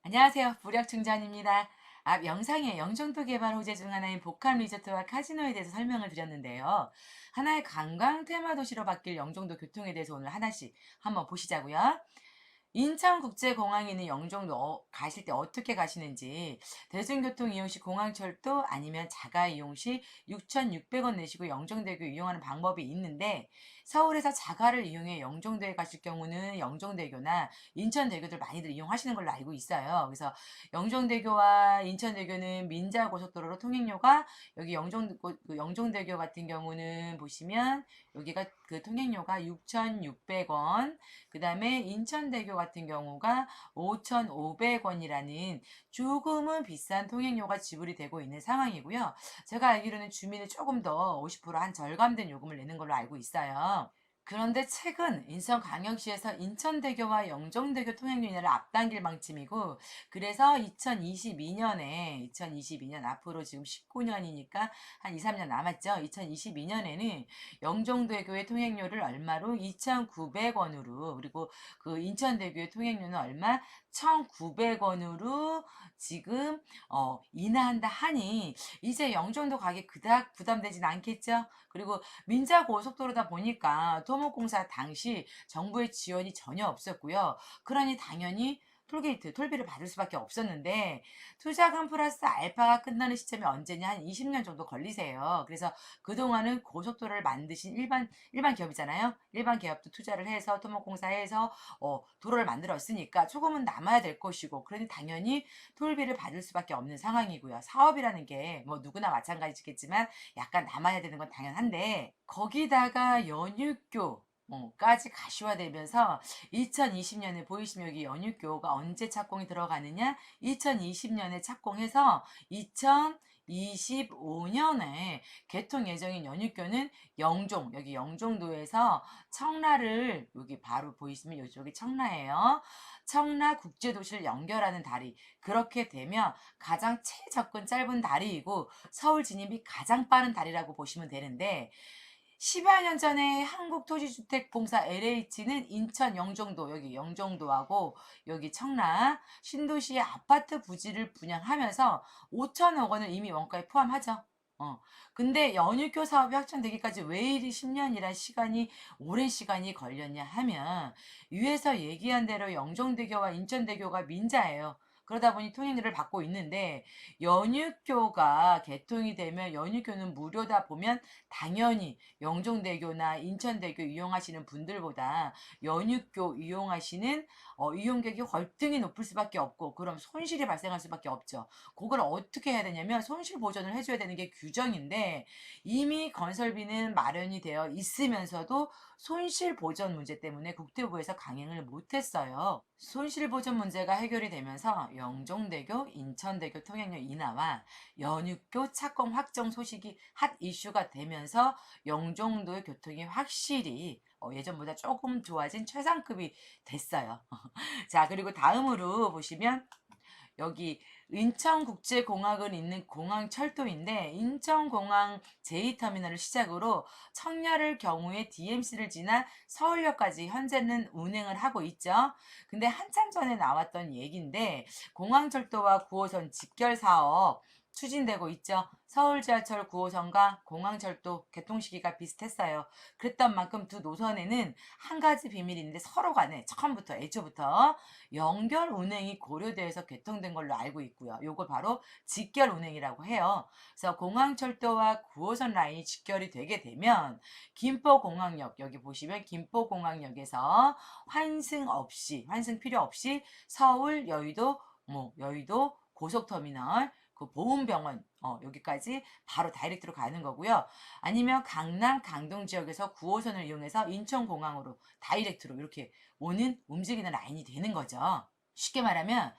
안녕하세요. 부력충전입니다. 앞 영상에 영종도 개발 호재 중 하나인 복합 리조트와 카지노에 대해서 설명을 드렸는데요. 하나의 관광 테마 도시로 바뀔 영종도 교통에 대해서 오늘 하나씩 한번 보시자고요. 인천국제공항에 있는 영종도 가실 때 어떻게 가시는지, 대중교통 이용 시 공항철도 아니면 자가 이용 시 6,600원 내시고 영종대교 이용하는 방법이 있는데, 서울에서 자가를 이용해 영종도에 가실 경우는 영종대교나 인천대교들 많이들 이용하시는 걸로 알고 있어요. 그래서 영종대교와 인천대교는 민자고속도로로 통행료가, 여기 영종대교 같은 경우는 보시면 여기가 그 통행료가 6,600원, 그 다음에 인천대교 같은 경우가 5,500원이라는 조금은 비싼 통행료가 지불이 되고 있는 상황이고요. 제가 알기로는 주민이 조금 더 50%한 절감된 요금을 내는 걸로 알고 있어요. 그런데 최근 인천광역시에서 인천대교와 영종대교 통행료 인하를 앞당길 방침이고, 그래서 2022년 앞으로 지금 19년이니까 한 2, 3년 남았죠. 2022년에는 영종대교의 통행료를 얼마로? 2,900원으로, 그리고 그 인천대교의 통행료는 얼마? 1,900원으로 지금 인하한다 하니 이제 영종도 가기 그닥 부담되진 않겠죠. 그리고 민자고속도로다 보니까 토목공사 당시 정부의 지원이 전혀 없었고요. 그러니 당연히 톨게이트, 톨비를 받을 수밖에 없었는데, 투자금 플러스 알파가 끝나는 시점이 언제냐? 한 20년 정도 걸리세요. 그래서 그동안은 고속도로를 만드신 일반 기업이잖아요. 일반 기업도 투자를 해서 토목공사에서 도로를 만들었으니까 조금은 남아야 될 것이고, 그러니 당연히 톨비를 받을 수밖에 없는 상황이고요. 사업이라는 게 뭐 누구나 마찬가지겠지만 약간 남아야 되는 건 당연한데, 거기다가 연육교 까지 가시화되면서 2020년에 보이시면 여기 연육교가 언제 착공이 들어가느냐? 2020년에 착공해서 2025년에 개통 예정인 연육교는 여기 영종도에서 청라를, 여기 바로 보이시면 이쪽이 청라예요. 청라 국제도시를 연결하는 다리. 그렇게 되면 가장 최접근 짧은 다리이고 서울 진입이 가장 빠른 다리라고 보시면 되는데, 10여 년 전에 한국토지주택공사 LH는 인천 영종도, 여기 영종도하고 여기 청라 신도시의 아파트 부지를 분양하면서 5천억 원을 이미 원가에 포함하죠. 근데 연유교 사업이 확정되기까지 왜 이리 10년이란 시간이, 오랜 시간이 걸렸냐 하면, 위에서 얘기한 대로 영종대교와 인천대교가 민자예요. 그러다 보니 통행료를 받고 있는데, 연유교가 개통이 되면 연유교는 무료다 보면 당연히 영종대교나 인천대교 이용하시는 분들보다 연육교 이용하시는 이용객이 월등히 높을 수밖에 없고, 그럼 손실이 발생할 수밖에 없죠. 그걸 어떻게 해야 되냐면 손실 보전을 해줘야 되는 게 규정인데, 이미 건설비는 마련이 되어 있으면서도 손실 보전 문제 때문에 국토부에서 강행을 못했어요. 손실 보전 문제가 해결이 되면서 영종대교, 인천대교 통행료 인하와 연육교 착공 확정 소식이 핫 이슈가 되면서 영종도의 교통이 확실히 예전보다 조금 좋아진 최상급이 됐어요. 자, 그리고 다음으로 보시면 여기 인천국제공항을 있는 공항철도인데, 인천공항 제2터미널을 시작으로 청라를 경우에 DMC를 지나 서울역까지 현재는 운행을 하고 있죠. 근데 한참 전에 나왔던 얘기인데, 공항철도와 9호선 직결 사업 추진되고 있죠. 서울 지하철 9호선과 공항철도 개통 시기가 비슷했어요. 그랬던 만큼 두 노선에는 한 가지 비밀이 있는데, 서로 간에 처음부터 애초부터 연결 운행이 고려돼서 개통된 걸로 알고 있고요. 요걸 바로 직결 운행이라고 해요. 그래서 공항철도와 9호선 라인이 직결이 되게 되면 김포공항역, 여기 보시면 김포공항역에서 환승 필요 없이 서울, 여의도 고속터미널, 그 보훈병원 여기까지 바로 다이렉트로 가는 거고요. 아니면 강남, 강동 지역에서 9호선을 이용해서 인천공항으로 다이렉트로 이렇게 움직이는 라인이 되는 거죠. 쉽게 말하면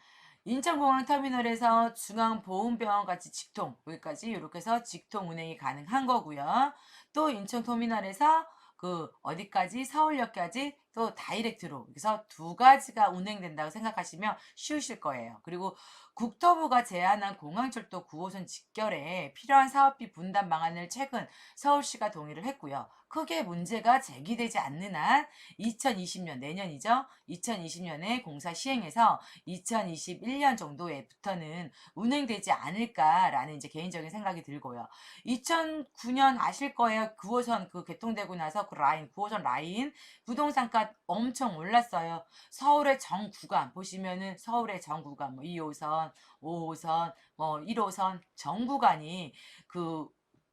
인천공항 터미널에서 중앙보훈병원 같이 직통, 여기까지 이렇게 해서 직통 운행이 가능한 거고요. 또 인천터미널에서 그 어디까지, 서울역까지 또 다이렉트로, 그래서 두 가지가 운행된다고 생각하시면 쉬우실 거예요. 그리고 국토부가 제안한 공항철도 9호선 직결에 필요한 사업비 분담 방안을 최근 서울시가 동의를 했고요. 크게 문제가 제기되지 않는 한 2020년 내년이죠. 2020년에 공사 시행해서 2021년 정도에부터는 운행되지 않을까라는 이제 개인적인 생각이 들고요. 2009년 아실 거예요. 9호선 그 개통되고 나서 그 라인 9호선 라인 부동산가 엄청 올랐어요. 서울의 정 구간 보시면은 서울의 정 구간 뭐 2호선, 5호선, 뭐 1호선 정 구간이 그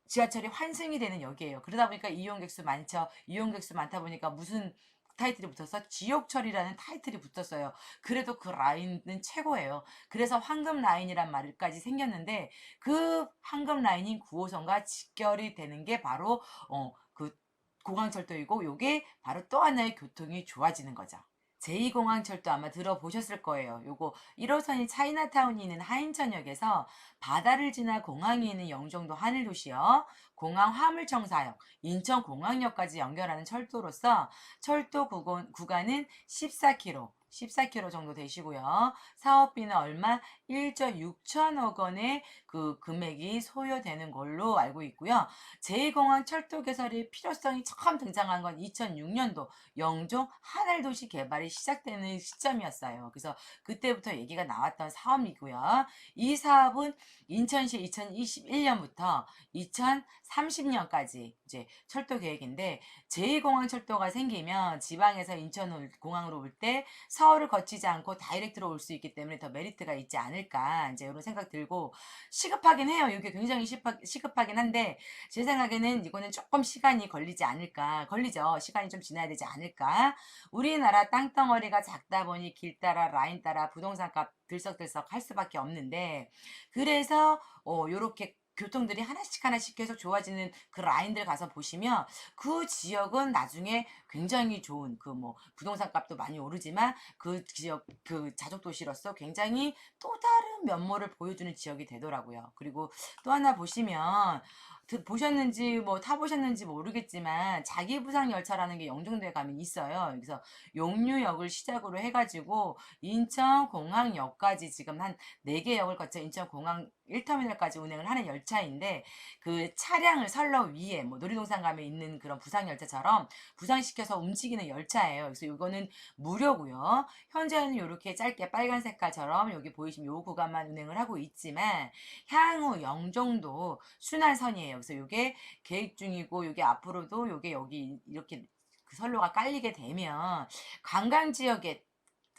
지하철이 환승이 되는 역이에요. 그러다 보니까 이용객 수 많죠. 이용객 수 많다 보니까 무슨 타이틀이 붙어서 지옥철이라는 타이틀이 붙었어요. 그래도 그 라인은 최고예요. 그래서 황금 라인이란 말까지 생겼는데 그 황금 라인인 9호선과 직결이 되는 게 바로 그 공항철도이고 요게 바로 또 하나의 교통이 좋아지는 거죠. 제2공항철도 아마 들어보셨을 거예요. 요거 1호선이 차이나타운이 있는 하인천역에서 바다를 지나 공항이 있는 영종도 하늘도시요. 공항 화물청사역, 인천공항역까지 연결하는 철도로서 철도 구간은 14km, 14km 정도 되시고요. 사업비는 얼마? 1조 6천억 원의 그 금액이 소요되는 걸로 알고 있고요. 제2공항 철도 개설의 필요성이 처음 등장한 건 2006년도 영종 하늘도시 개발이 시작되는 시점이었어요. 그래서 그때부터 얘기가 나왔던 사업이고요. 이 사업은 인천시 2021년부터 2030년까지 이제 철도 계획인데 제2공항 철도가 생기면 지방에서 인천 공항으로 올 때 서울을 거치지 않고 다이렉트로 올 수 있기 때문에 더 메리트가 있지 않을까 이제 이런 생각 들고 시급하긴 해요. 이게 굉장히 시급하긴 한데 제 생각에는 이거는 조금 시간이 걸리지 않을까. 걸리죠. 시간이 좀 지나야 되지 않을까. 우리나라 땅덩어리가 작다 보니 길 따라 라인 따라 부동산값 들썩들썩 할 수밖에 없는데 그래서 요렇게 교통들이 하나씩 하나씩 계속 좋아지는 그 라인들 가서 보시면 그 지역은 나중에 굉장히 좋은 그 뭐 부동산 값도 많이 오르지만 그 지역 그 자족 도시로서 굉장히 또 다른 면모를 보여주는 지역이 되더라고요. 그리고 또 하나 보시면 보셨는지 뭐 타보셨는지 모르겠지만 자기부상 열차라는 게 영종도에 가면 있어요. 그래서 용류역을 시작으로 해가지고 인천공항역까지 지금 한 4개 역을 거쳐 인천공항 1터미널까지 운행을 하는 열차인데 그 차량을 선로 위에 뭐 놀이동산 가면 있는 그런 부상열차처럼 부상시켜서 움직이는 열차예요. 그래서 이거는 무료고요. 현재는 이렇게 짧게 빨간 색깔처럼 여기 보이시면 요 구간만 운행을 하고 있지만 향후 영종도 순환선이에요. 그래서 이게 계획 중이고 이게 앞으로도 이게 여기 이렇게 그 선로가 깔리게 되면 관광 지역에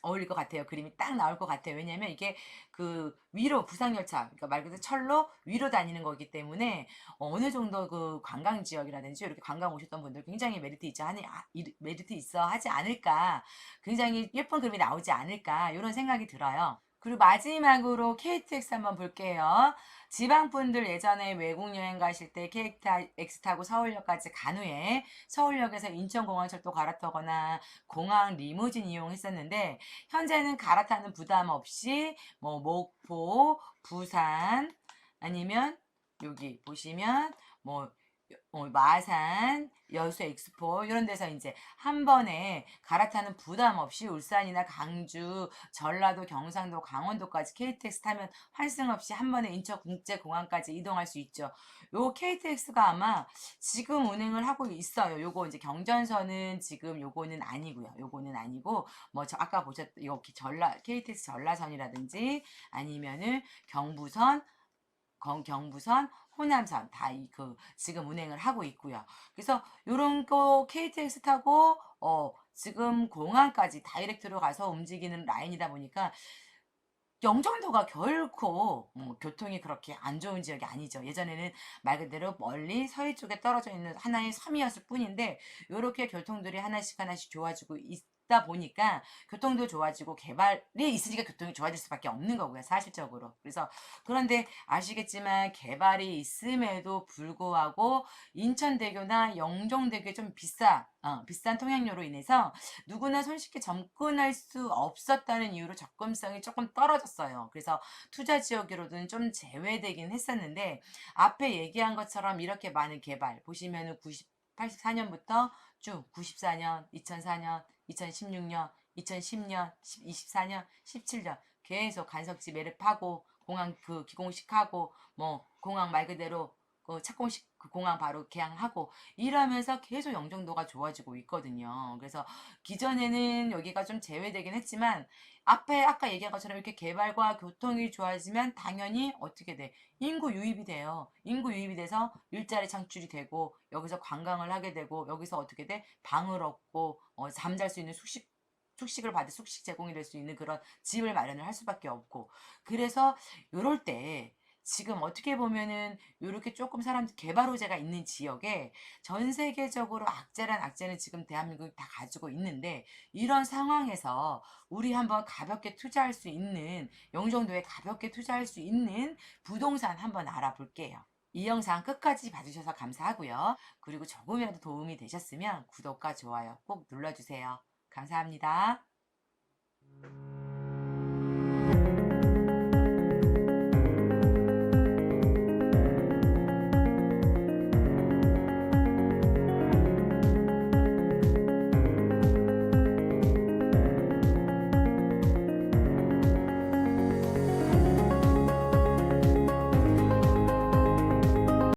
어울릴 것 같아요. 그림이 딱 나올 것 같아요. 왜냐면 이게 그 위로 부상열차, 그러니까 말 그대로 철로 위로 다니는 거기 때문에 어느 정도 그 관광 지역이라든지 이렇게 관광 오셨던 분들 굉장히 메리트 있어 하지 않을까. 굉장히 예쁜 그림이 나오지 않을까. 이런 생각이 들어요. 그리고 마지막으로 KTX 한번 볼게요. 지방 분들 예전에 외국 여행 가실 때 KTX 타고 서울역까지 간 후에 서울역에서 인천공항철도 갈아타거나 공항 리무진 이용했었는데 현재는 갈아타는 부담 없이 뭐 목포, 부산 아니면 여기 보시면 뭐 마산, 여수 엑스포 이런 데서 이제 한 번에 갈아타는 부담 없이 울산이나 강주, 전라도, 경상도, 강원도까지 KTX 타면 환승 없이 한 번에 인천국제공항까지 이동할 수 있죠. 요 KTX가 아마 지금 운행을 하고 있어요. 요거 이제 경전선은 지금 요거는 아니고요. 요거는 아니고 뭐 저 아까 보셨던 이렇게 KTX 전라선이라든지 아니면은 경부선, 호남선 다 지금 운행을 하고 있고요. 그래서 요런 거 KTX 타고 지금 공항까지 다이렉트로 가서 움직이는 라인이다 보니까 영종도가 결코 교통이 그렇게 안 좋은 지역이 아니죠. 예전에는 말 그대로 멀리 서해 쪽에 떨어져 있는 하나의 섬이었을 뿐인데 요렇게 교통들이 하나씩 하나씩 좋아지고 있다 보니까 교통도 좋아지고 개발이 있으니까 교통이 좋아질 수밖에 없는 거고요. 사실적으로. 그래서 그런데 아시겠지만 개발이 있음에도 불구하고 인천대교나 영종대교에 좀 비싼 통행료로 인해서 누구나 손쉽게 접근할 수 없었다는 이유로 접근성이 조금 떨어졌어요. 그래서 투자 지역으로는 좀 제외되긴 했었는데 앞에 얘기한 것처럼 이렇게 많은 개발 보시면은 84년부터 쭉 94년, 2004년, 2016년, 2010년, 24년, 17년 계속 간석지 매립하고 공항 그 기공식하고 뭐 공항 말 그대로 그 착공식 그 공항 바로 개항하고 이러면서 계속 영종도가 좋아지고 있거든요. 그래서 기존에는 여기가 좀 제외되긴 했지만 앞에 아까 얘기한 것처럼 이렇게 개발과 교통이 좋아지면 당연히 어떻게 돼? 인구 유입이 돼요. 인구 유입이 돼서 일자리 창출이 되고 여기서 관광을 하게 되고 여기서 어떻게 돼? 방을 얻고 잠잘 수 있는 숙식을 받을 숙식 제공이 될 수 있는 그런 집을 마련을 할 수밖에 없고 그래서 요럴 때 지금 어떻게 보면은 요렇게 조금 사람들 개발 호재가 있는 지역에 전 세계적으로 악재란 악재는 지금 대한민국이 다 가지고 있는데 이런 상황에서 우리 한번 가볍게 투자할 수 있는 영종도에 가볍게 투자할 수 있는 부동산 한번 알아볼게요. 이 영상 끝까지 봐주셔서 감사하고요. 그리고 조금이라도 도움이 되셨으면 구독과 좋아요 꼭 눌러주세요. 감사합니다.